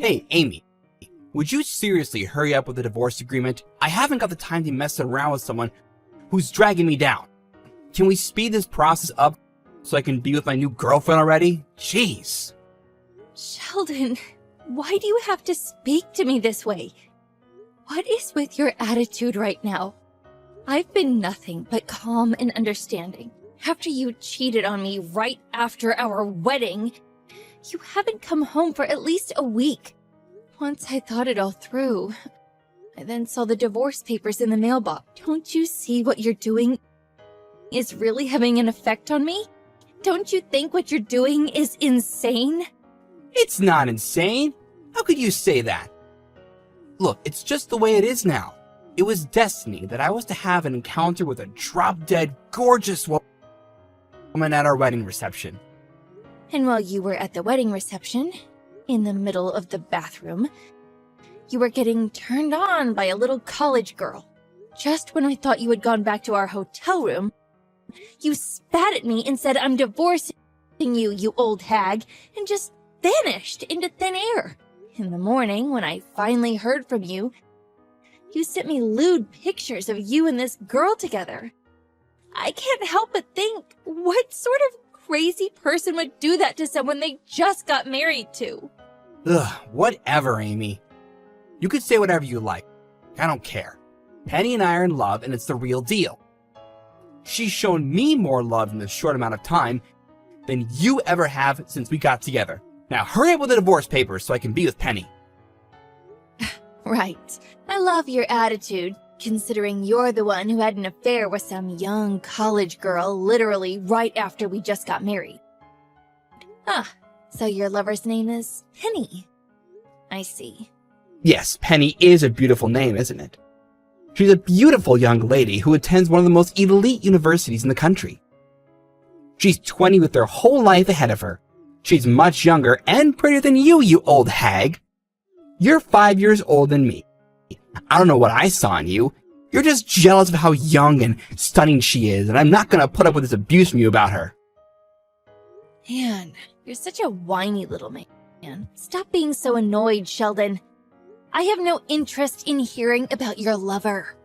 Hey, Amy, would you seriously hurry up with the divorce agreement? I haven't got the time to mess around with someone who's dragging me down. Can we speed this process up so I can be with my new girlfriend already? Jeez. Sheldon, why do you have to speak to me this way? What is with your attitude right now? I've been nothing but calm and understanding. After you cheated on me right after our wedding, you haven't come home for at least a week. Once I thought it all through, I then saw the divorce papers in the mailbox. Don't you see what you're doing is really having an effect on me? Don't you think what you're doing is insane? It's not insane. How could you say that? Look, it's just the way it is now. It was destiny that I was to have an encounter with a drop-dead, gorgeous woman at our wedding reception. And while you were at the wedding reception, in the middle of the bathroom, you were getting turned on by a little college girl. Just when I thought you had gone back to our hotel room, you spat at me and said, "I'm divorcing you, you old hag," and just vanished into thin air. In the morning, when I finally heard from you, you sent me lewd pictures of you and this girl together. I can't help but think, what sort of crazy person would do that to someone they just got married to? Ugh, whatever, Amy. You could say whatever you like. I don't care. Penny and I are in love, and it's the real deal. She's shown me more love in this short amount of time than you ever have since we got together. Now hurry up with the divorce papers so I can be with Penny. Right. I love your attitude, considering you're the one who had an affair with some young college girl literally right after we just got married. Ah, so your lover's name is Penny. I see. Yes, Penny is a beautiful name, isn't it? She's a beautiful young lady who attends one of the most elite universities in the country. She's 20 with her whole life ahead of her. She's much younger and prettier than you old hag. You're 5 years older than me. I don't know what I saw in you. You're just jealous of how young and stunning she is, and I'm not gonna put up with this abuse from you about her. Man, you're such a whiny little man. Stop being so annoyed, Sheldon. I have no interest in hearing about your lover.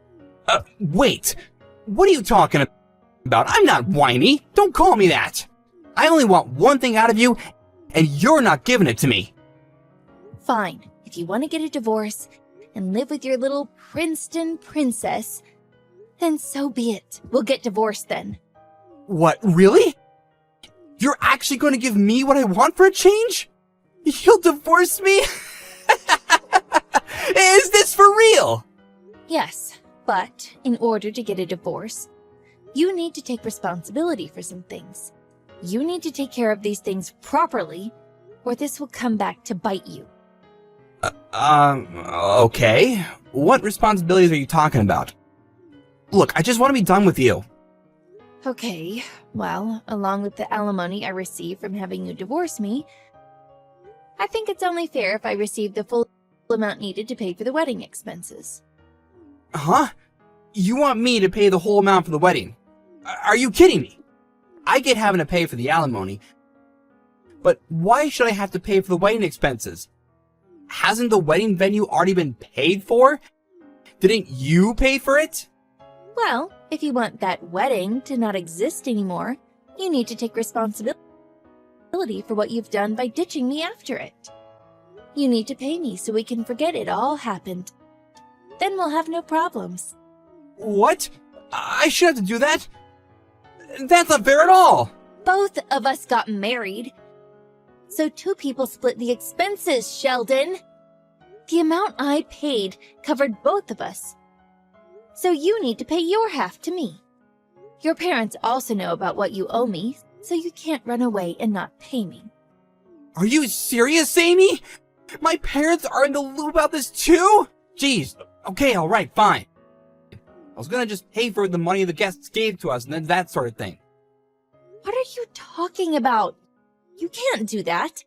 Wait. What are you talking about? I'm not whiny. Don't call me that. I only want one thing out of you, and you're not giving it to me. Fine. If you want to get a divorce and live with your little Princeton princess, then so be it. We'll get divorced then. What, really? You're actually going to give me what I want for a change? You'll divorce me? Is this for real? Yes, but in order to get a divorce, you need to take responsibility for some things. You need to take care of these things properly, or this will come back to bite you. Okay. What responsibilities are you talking about? Look, I just want to be done with you. Okay, well, along with the alimony I receive from having you divorce me, I think it's only fair if I receive the full amount needed to pay for the wedding expenses. Huh? You want me to pay the whole amount for the wedding? Are you kidding me? I get having to pay for the alimony, but why should I have to pay for the wedding expenses? Hasn't the wedding venue already been paid for? Didn't you pay for it? Well, if you want that wedding to not exist anymore, you need to take responsibility for what you've done by ditching me after it. You need to pay me so we can forget it all happened. Then we'll have no problems. What? I should have to do that? That's not fair at all. Both of us got married, so two people split the expenses, Sheldon. The amount I paid covered both of us, so you need to pay your half to me. Your parents also know about what you owe me, so you can't run away and not pay me. Are you serious, Amy? My parents are in the loop about this too? Jeez. Okay, alright, fine. I was gonna just pay for the money the guests gave to us and then that sort of thing. What are you talking about? You can't do that.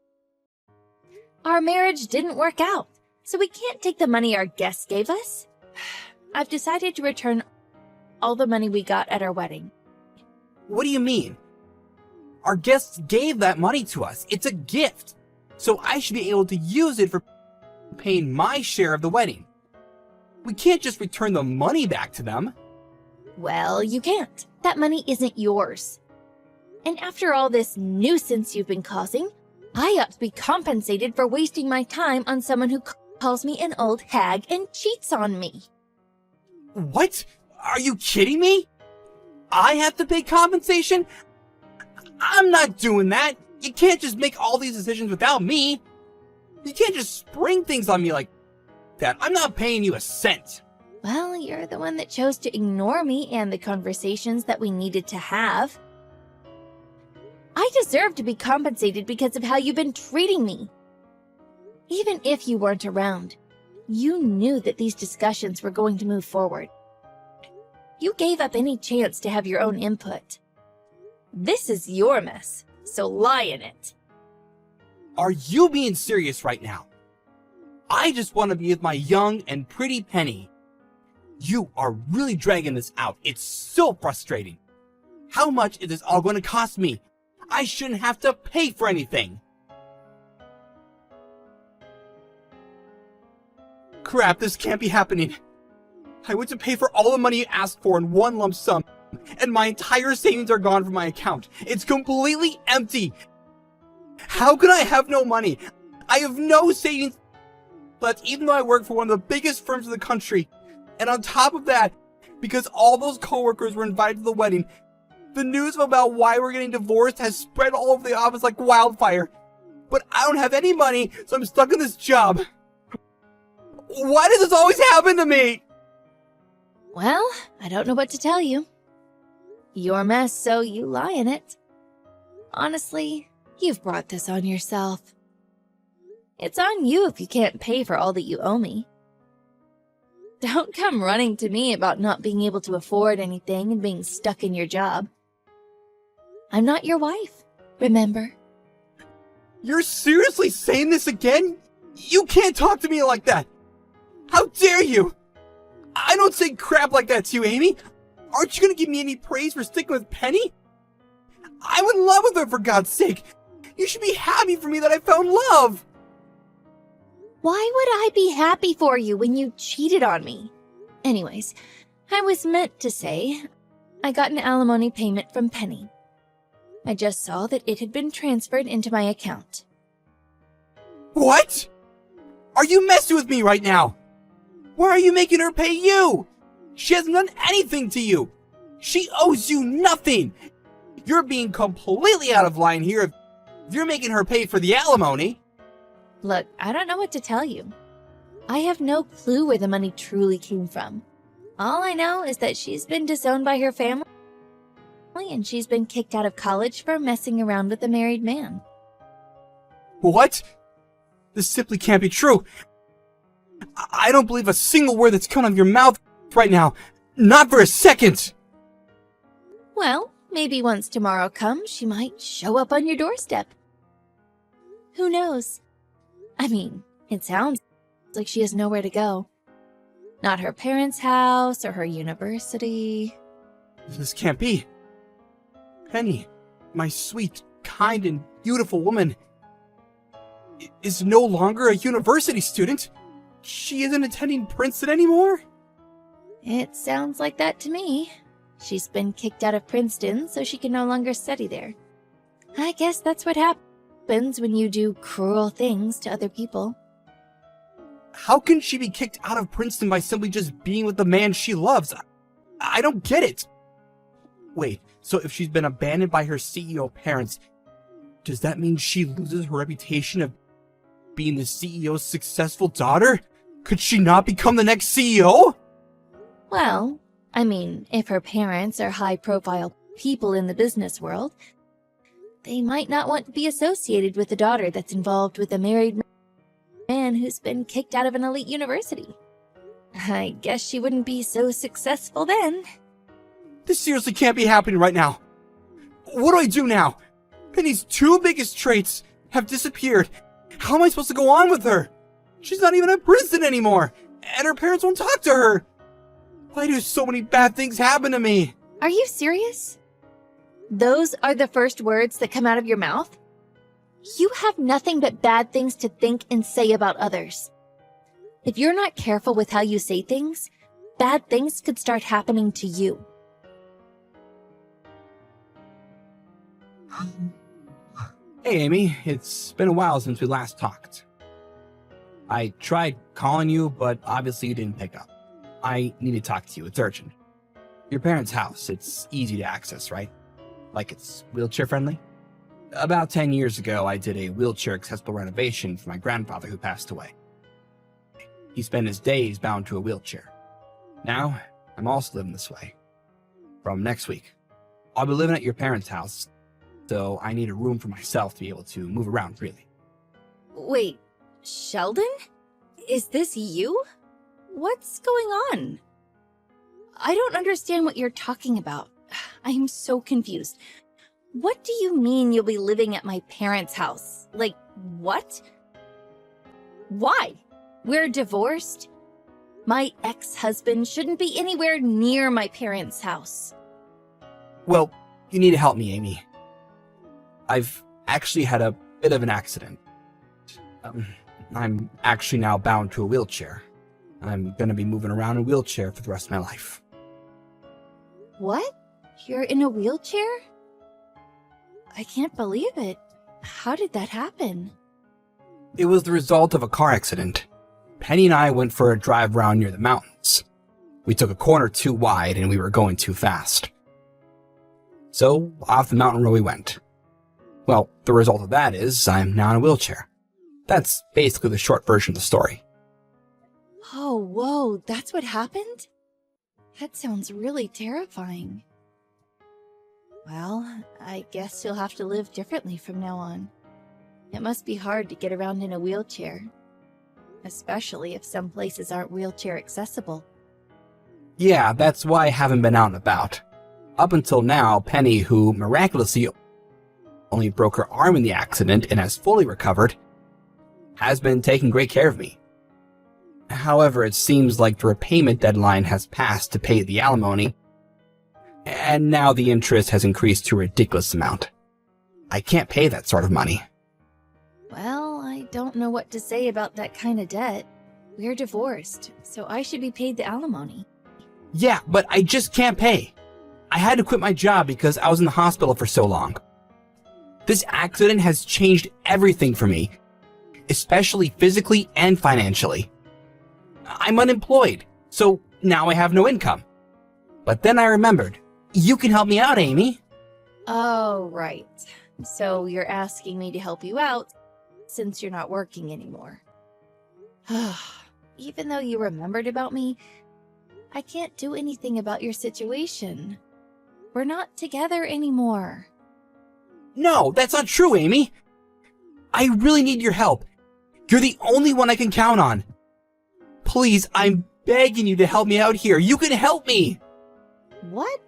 Our marriage didn't work out, so we can't take the money our guests gave us. I've decided to return all the money we got at our wedding. What do you mean? Our guests gave that money to us. It's a gift. So I should be able to use it for paying my share of the wedding. We can't just return the money back to them. Well, you can't. That money isn't yours. And after all this nuisance you've been causing, I ought to be compensated for wasting my time on someone who calls me an old hag and cheats on me. What? Are you kidding me? I have to pay compensation? I'm not doing that. You can't just make all these decisions without me. You can't just spring things on me like that. I'm not paying you a cent. Well, you're the one that chose to ignore me and the conversations that we needed to have. I deserve to be compensated because of how you've been treating me. Even if you weren't around, you knew that these discussions were going to move forward. You gave up any chance to have your own input. This is your mess, so lie in it. Are you being serious right now? I just want to be with my young and pretty Penny. You are really dragging this out. It's so frustrating. How much is this all going to cost me? I shouldn't have to pay for anything. Crap, this can't be happening. I went to pay for all the money you asked for in one lump sum, and my entire savings are gone from my account. It's completely empty. How can I have no money? I have no savings left, even though I work for one of the biggest firms in the country. And on top of that, because all those coworkers were invited to the wedding, the news about why we're getting divorced has spread all over the office like wildfire. But I don't have any money, so I'm stuck in this job. Why does this always happen to me? Well, I don't know what to tell you. Your mess, so you lie in it. Honestly, you've brought this on yourself. It's on you if you can't pay for all that you owe me. Don't come running to me about not being able to afford anything and being stuck in your job. I'm not your wife, remember? You're seriously saying this again? You can't talk to me like that. How dare you? I don't say crap like that to you, Amy. Aren't you gonna give me any praise for sticking with Penny? I'm in love with her, for God's sake. You should be happy for me that I found love. Why would I be happy for you when you cheated on me? Anyways, I was meant to say I got an alimony payment from Penny. I just saw that it had been transferred into my account. What? Are you messing with me right now? Why are you making her pay you? She hasn't done anything to you. She owes you nothing. You're being completely out of line here if you're making her pay for the alimony. Look, I don't know what to tell you. I have no clue where the money truly came from. All I know is that she's been disowned by her family and she's been kicked out of college for messing around with a married man. What? This simply can't be true. I don't believe a single word that's coming out of your mouth right now. Not for a second. Well, maybe once tomorrow comes, she might show up on your doorstep. Who knows? I mean, it sounds like she has nowhere to go. Not her parents' house or her university. This can't be. Penny, my sweet, kind, and beautiful woman, is no longer a university student. She isn't attending Princeton anymore? It sounds like that to me. She's been kicked out of Princeton, so she can no longer study there. I guess that's what happens when you do cruel things to other people. How can she be kicked out of Princeton by simply just being with the man she loves? I don't get it. Wait, so if she's been abandoned by her CEO parents, does that mean she loses her reputation of being the CEO's successful daughter? Could she not become the next CEO? Well, I mean, if her parents are high-profile people in the business world, they might not want to be associated with a daughter that's involved with a married man who's been kicked out of an elite university. I guess she wouldn't be so successful then. This seriously can't be happening right now. What do I do now? Penny's two biggest traits have disappeared. How am I supposed to go on with her? She's not even at Princeton anymore, and her parents won't talk to her. Why do so many bad things happen to me? Are you serious? Those are the first words that come out of your mouth? You have nothing but bad things to think and say about others. If you're not careful with how you say things, bad things could start happening to you. Hey, Amy, it's been a while since we last talked. I tried calling you, but obviously you didn't pick up. I need to talk to you. It's urgent. Your parents' house, it's easy to access, right? Like it's wheelchair friendly? About 10 years ago, I did a wheelchair accessible renovation for my grandfather who passed away. He spent his days bound to a wheelchair. Now, I'm also living this way. From next week, I'll be living at your parents' house, so I need a room for myself to be able to move around freely. Wait, Sheldon? Is this you? What's going on? I don't understand what you're talking about. I'm so confused. What do you mean you'll be living at my parents' house? Like, what? Why? We're divorced? My ex-husband shouldn't be anywhere near my parents' house. Well, you need to help me, Amy. I've actually had a bit of an accident. I'm actually now bound to a wheelchair. I'm gonna be moving around in a wheelchair for the rest of my life. What? You're in a wheelchair? I can't believe it. How did that happen? It was the result of a car accident. Penny and I went for a drive around near the mountains. We took a corner too wide and we were going too fast. So, off the mountain road we went. Well, the result of that is I'm now in a wheelchair. That's basically the short version of the story. Oh, whoa, that's what happened? That sounds really terrifying. Well, I guess you'll have to live differently from now on. It must be hard to get around in a wheelchair, especially if some places aren't wheelchair accessible. Yeah, that's why I haven't been out and about. Up until now, Penny, who miraculously only broke her arm in the accident and has fully recovered, has been taking great care of me. However, it seems like the repayment deadline has passed to pay the alimony, and now the interest has increased to a ridiculous amount. I can't pay that sort of money. Well, I don't know what to say about that kind of debt. We're divorced, so I should be paid the alimony. Yeah, but I just can't pay. I had to quit my job because I was in the hospital for so long. This accident has changed everything for me, especially physically and financially. I'm unemployed, so now I have no income. But then I remembered, you can help me out, Amy. Oh, right. So you're asking me to help you out since you're not working anymore. Even though you remembered about me, I can't do anything about your situation. We're not together anymore. No, that's not true, Amy. I really need your help. You're the only one I can count on. Please, I'm begging you to help me out here. You can help me. What?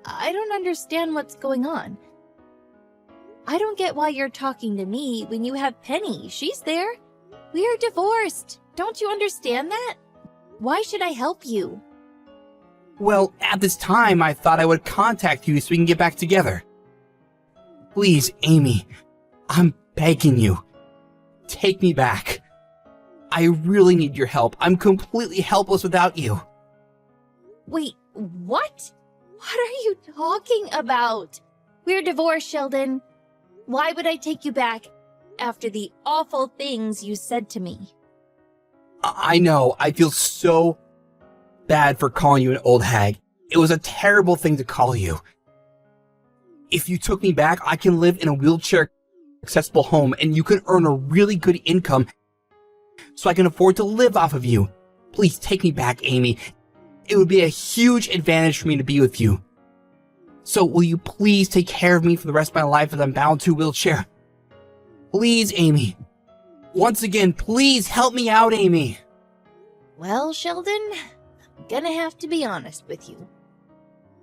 I don't understand what's going on. I don't get why you're talking to me when you have Penny. She's there. We are divorced. Don't you understand that? Why should I help you? Well, at this time, I thought I would contact you so we can get back together. Please, Amy, I'm begging you. Take me back. I really need your help. I'm completely helpless without you. Wait, what? What are you talking about? We're divorced, Sheldon. Why would I take you back after the awful things you said to me? I know. I feel so bad for calling you an old hag. It was a terrible thing to call you. If you took me back, I can live in a wheelchair accessible home and you can earn a really good income so I can afford to live off of you. Please take me back, Amy. It would be a huge advantage for me to be with you. So will you please take care of me for the rest of my life as I'm bound to a wheelchair? Please, Amy. Once again, please help me out, Amy. Well, Sheldon, I'm gonna have to be honest with you.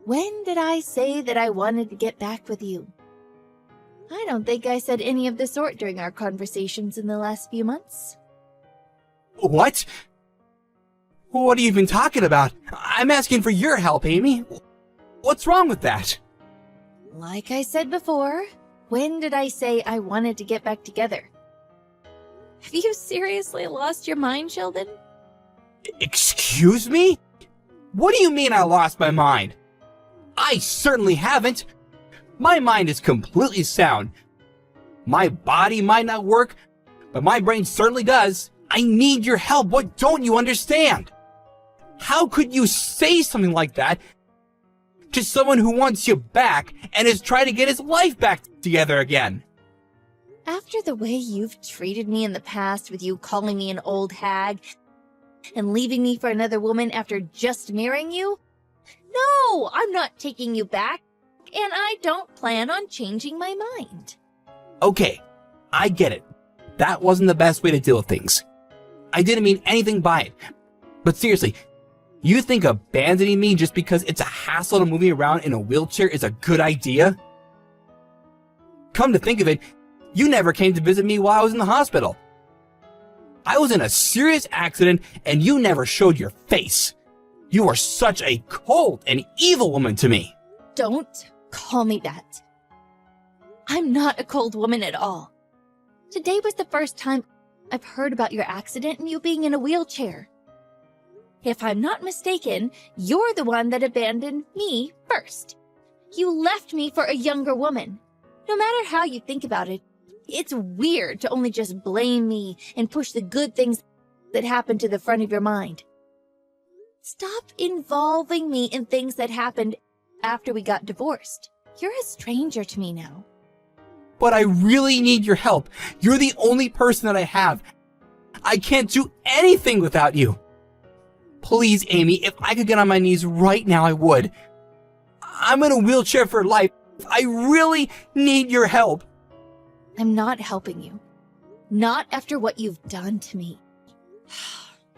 When did I say that I wanted to get back with you? I don't think I said any of the sort during our conversations in the last few months. What? What are you even talking about? I'm asking for your help, Amy. What's wrong with that? Like I said before, when did I say I wanted to get back together? Have you seriously lost your mind, Sheldon? Excuse me? What do you mean I lost my mind? I certainly haven't. My mind is completely sound. My body might not work, but my brain certainly does. I need your help. What don't you understand? How could you say something like that to someone who wants you back and is trying to get his life back together again? After the way you've treated me in the past, with you calling me an old hag and leaving me for another woman after just marrying you? No, I'm not taking you back, and I don't plan on changing my mind. Okay, I get it. That wasn't the best way to deal with things. I didn't mean anything by it. But seriously, you think abandoning me just because it's a hassle to move me around in a wheelchair is a good idea? Come to think of it, you never came to visit me while I was in the hospital. I was in a serious accident and you never showed your face. You are such a cold and evil woman to me. Don't call me that. I'm not a cold woman at all. Today was the first time I've heard about your accident and you being in a wheelchair. If I'm not mistaken, you're the one that abandoned me first. You left me for a younger woman. No matter how you think about it, it's weird to only just blame me and push the good things that happened to the front of your mind. Stop involving me in things that happened after we got divorced. You're a stranger to me now. But I really need your help. You're the only person that I have. I can't do anything without you. Please, Amy, if I could get on my knees right now, I would. I'm in a wheelchair for life. I really need your help. I'm not helping you. Not after what you've done to me.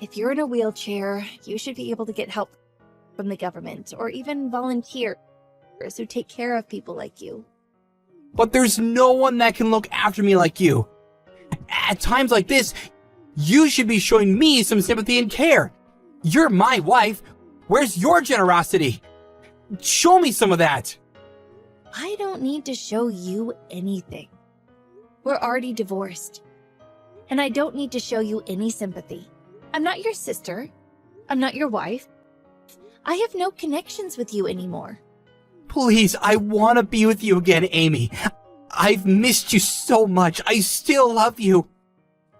If you're in a wheelchair, you should be able to get help from the government or even volunteers who take care of people like you. But there's no one that can look after me like you. At times like this, you should be showing me some sympathy and care. You're my wife. Where's your generosity? Show me some of that. I don't need to show you anything. We're already divorced. And I don't need to show you any sympathy. I'm not your sister. I'm not your wife. I have no connections with you anymore. Please, I want to be with you again, Amy. I've missed you so much. I still love you.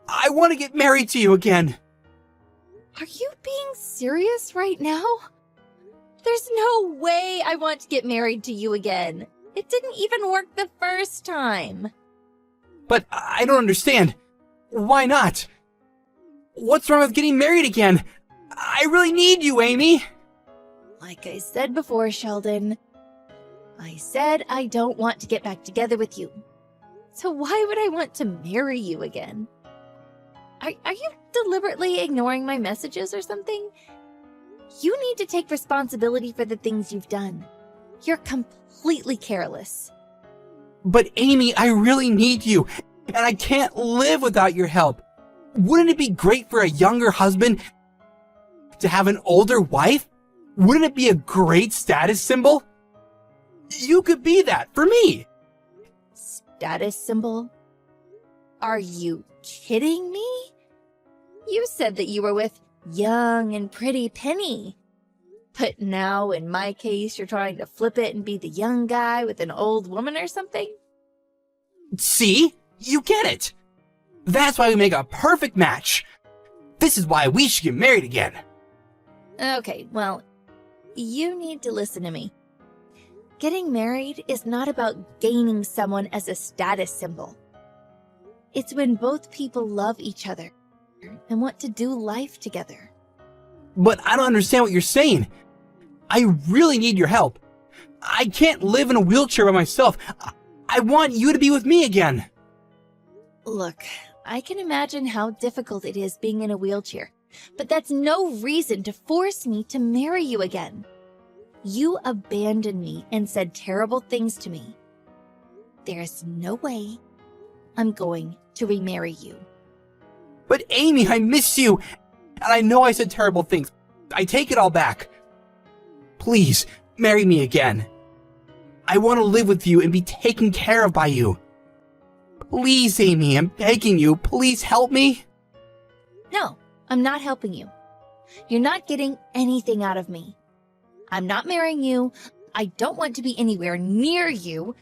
I want to get married to you again. Are you being serious right now? There's no way I want to get married to you again. It didn't even work the first time. But I don't understand. Why not? What's wrong with getting married again? I really need you, Amy. Like I said before, Sheldon, I said I don't want to get back together with you. So why would I want to marry you again? Are you deliberately ignoring my messages or something? You need to take responsibility for the things you've done. You're completely careless. But Amy, I really need you, and I can't live without your help. Wouldn't it be great for a younger husband to have an older wife? Wouldn't it be a great status symbol? You could be that for me. Status symbol? Are you kidding me? You said that you were with young and pretty Penny. But now, in my case, you're trying to flip it and be the young guy with an old woman or something? See? You get it. That's why we make a perfect match. This is why we should get married again. Okay, well, you need to listen to me. Getting married is not about gaining someone as a status symbol. It's when both people love each other and want to do life together. But I don't understand what you're saying. I really need your help. I can't live in a wheelchair by myself. I want you to be with me again. Look, I can imagine how difficult it is being in a wheelchair, but that's no reason to force me to marry you again. You abandoned me and said terrible things to me. There's no way I'm going to remarry you. But Amy, I miss you. And I know I said terrible things. I take it all back. Please, marry me again. I want to live with you and be taken care of by you. Please, Amy, I'm begging you. Please help me. No, I'm not helping you. You're not getting anything out of me. I'm not marrying you. I don't want to be anywhere near you.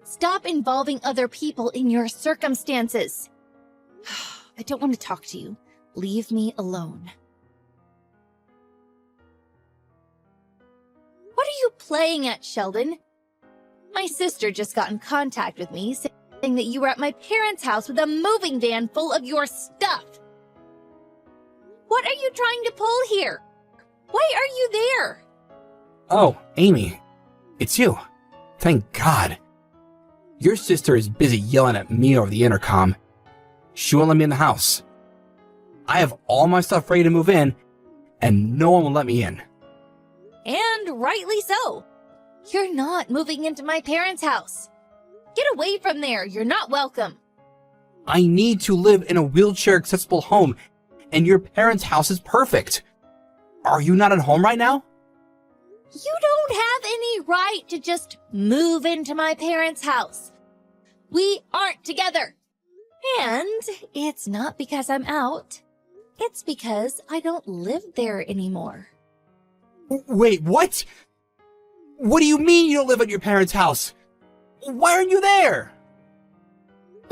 Stop involving other people in your circumstances. I don't want to talk to you. Leave me alone. What are you playing at, Sheldon? My sister just got in contact with me saying that you were at my parents' house with a moving van full of your stuff. What are you trying to pull here? Why are you there? Oh, Amy, it's you. Thank God. Your sister is busy yelling at me over the intercom. She won't let me in the house. I have all my stuff ready to move in, and no one will let me in. And rightly so. You're not moving into my parents' house. Get away from there. You're not welcome. I need to live in a wheelchair-accessible home, and your parents' house is perfect. Are you not at home right now? You don't have any right to just move into my parents' house. We aren't together. And it's not because I'm out. It's because I don't live there anymore. Wait, what? What do you mean you don't live at your parents' house? Why aren't you there?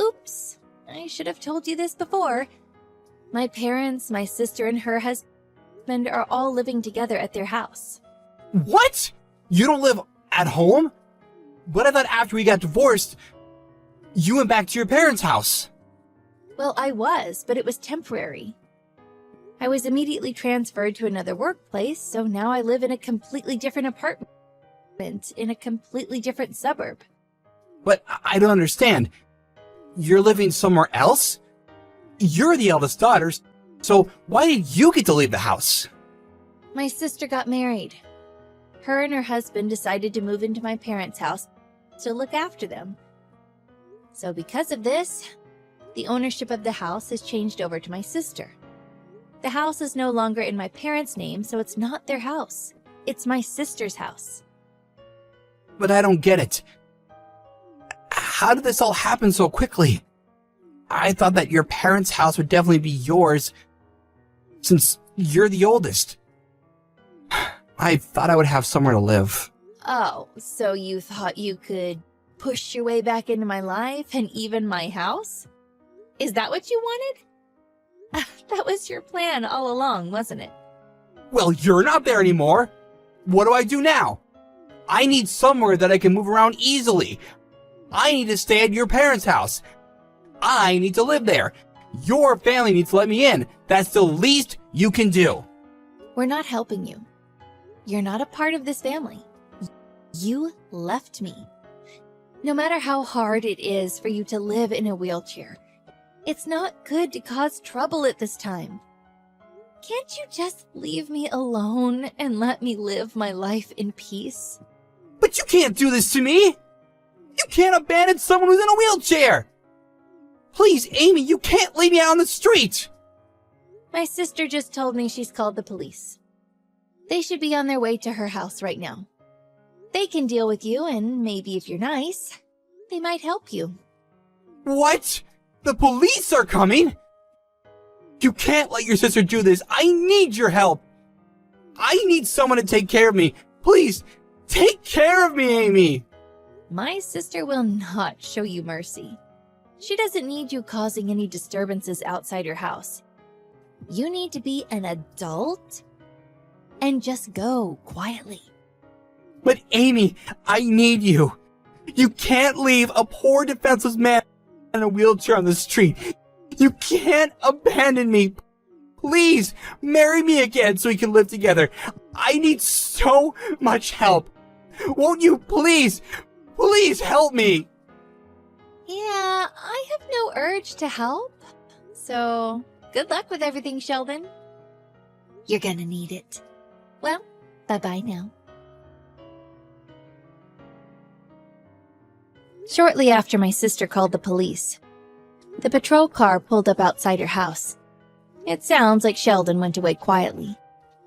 Oops, I should have told you this before. My parents, my sister, and her husband are all living together at their house. What? You don't live at home? But I thought after we got divorced, you went back to your parents' house. Well, I was, but it was temporary. I was immediately transferred to another workplace, so now I live in a completely different apartment in a completely different suburb. But I don't understand. You're living somewhere else? You're the eldest daughter, so why did you get to leave the house? My sister got married. Her and her husband decided to move into my parents' house to look after them. So because of this, the ownership of the house has changed over to my sister. The house is no longer in my parents' name, so it's not their house. It's my sister's house. But I don't get it. How did this all happen so quickly? I thought that your parents' house would definitely be yours, since you're the oldest. I thought I would have somewhere to live. Oh, so you thought you could push your way back into my life and even my house? Is that what you wanted? That was your plan all along, wasn't it? Well, you're not there anymore. What do I do now? I need somewhere that I can move around easily. I need to stay at your parents' house. I need to live there. Your family needs to let me in. That's the least you can do. We're not helping you. You're not a part of this family. You left me. No matter how hard it is for you to live in a wheelchair, it's not good to cause trouble at this time. Can't you just leave me alone and let me live my life in peace? But you can't do this to me. You can't abandon someone who's in a wheelchair. Please, Amy, you can't leave me out on the street. My sister just told me she's called the police. They should be on their way to her house right now. They can deal with you, and maybe if you're nice, they might help you. What? The police are coming? You can't let your sister do this. I need your help. I need someone to take care of me. Please, take care of me, Amy. My sister will not show you mercy. She doesn't need you causing any disturbances outside her house. You need to be an adult and just go quietly. But Amy, I need you. You can't leave a poor defenseless man in a wheelchair on the street. You can't abandon me. Please, marry me again so we can live together. I need so much help. Won't you please help me? Yeah, I have no urge to help. So, good luck with everything, Sheldon. You're gonna need it. Well, bye-bye now. Shortly after my sister called the police, the patrol car pulled up outside her house. It sounds like Sheldon went away quietly.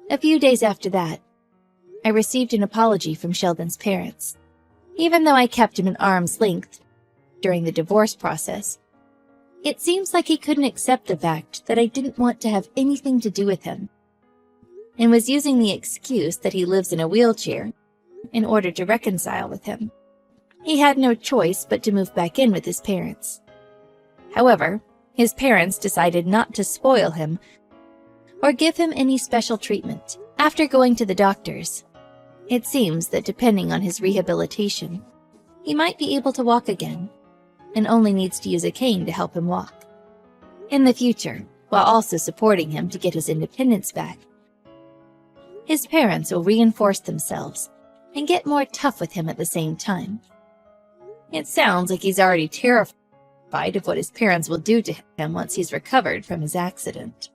A few days after that, I received an apology from Sheldon's parents. Even though I kept him at arm's length during the divorce process, it seems like he couldn't accept the fact that I didn't want to have anything to do with him. and was using the excuse that he lives in a wheelchair in order to reconcile with him. He had no choice but to move back in with his parents. However, his parents decided not to spoil him or give him any special treatment. After going to the doctors, it seems that depending on his rehabilitation, he might be able to walk again and only needs to use a cane to help him walk. In the future, while also supporting him to get his independence back, his parents will reinforce themselves and get more tough with him at the same time. It sounds like he's already terrified of what his parents will do to him once he's recovered from his accident.